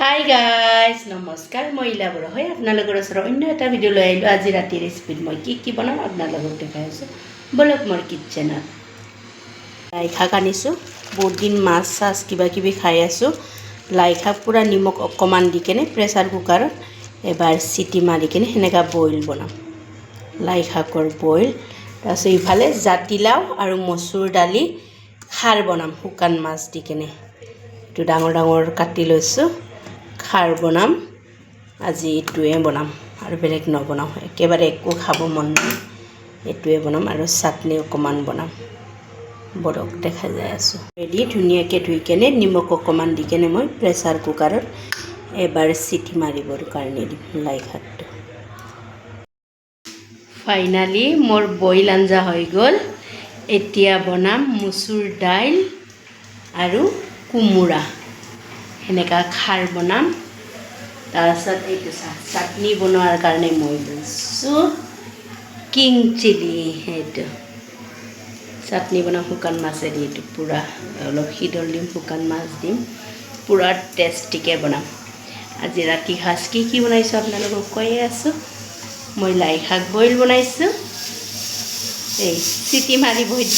Hi guys নমস্কাৰ মই ইলা বৰা হয় আপোনালোকৰ ওচৰত অন্য এটা ভিডিঅ' লৈ আহিলোঁ। আজি ৰাতি ৰেচিপিত মই কি বনাম আপোনালোকক দেখাই আছোঁ। বলক মোৰ কিটচেনত। লাই শাক আনিছোঁ, বহুত দিন মাছ চাছ কিবা কিবি খাই আছোঁ। লাই শাক পূৰা নিমখ অকণমান দি কেনে প্ৰেছাৰ কুকাৰত এবাৰ চিটি মাৰি কেনে সেনেকৈ বইল বনাম। লাই শাকৰ বইল, তাৰপিছত ইফালে জাতিলাও আৰু মচুৰ দালি খাৰ বনাম শুকান মাছ দি কেনে। এইটো ডাঙৰ ডাঙৰ কাটি লৈছোঁ। খাৰ বনাম আজি, এইটোৱে বনাম আৰু বেলেগ নবনাওঁ। একেবাৰে একো খাব মন নাই, এইটোৱে বনাম আৰু চাটনি অকণমান বনাম। বৰক দেখা যাই আছোঁ ৰেডি। ধুনীয়াকৈ ধুই কেনে নিমখ অকণমান দি কেনে মই প্ৰেছাৰ কুকাৰত এবাৰ চিটি মাৰিবৰ কাৰণে দিম লাই শাকটো। ফাইনালি মোৰ বইল আঞ্জা হৈ গ'ল। এতিয়া বনাম মচুৰ দাইল আৰু কোমোৰা, সেনেকা খাৰ বনাম। তাৰপিছত এইটো চাটনি বনোৱাৰ কাৰণে মই লৈছোঁ কিং চিলি। সেইটো চাটনি বনাম শুকান মাছেদি। এইটো পূৰা অলপ সিদল দিম, শুকান মাছ দিম, পূৰা টেষ্টিকৈ বনাম। আজি ৰাতি সাজ কি বনাইছোঁ আপোনালোকক কৈয়ে আছোঁ। মই লাই শাক বইল বনাইছোঁ, এই চিটি মাৰি বইল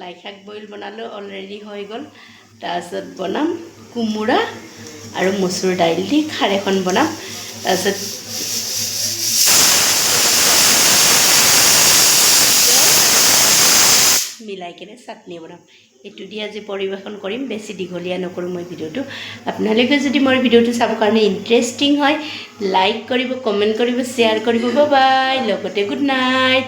লাই শাক বইল বনালোঁ, অলৰেডি হৈ গ'ল। তাৰপিছত বনাম কোমোৰা আৰু মচুৰ দাইল দি খাৰ এখন বনাম। তাৰপিছত মিলাই কেনে চাটনি বনাম। এইটো দি আজি পৰিৱেশন কৰিম। বেছি দীঘলীয়া নকৰোঁ মই ভিডিঅ'টো। আপোনালোকে যদি মোৰ ভিডিঅ'টো চাবৰ কাৰণে ইণ্টাৰেষ্টিং হয়, লাইক কৰিব, কমেণ্ট কৰিব, শ্বেয়াৰ কৰিব। বাই বাই, লগতে গুড নাইট।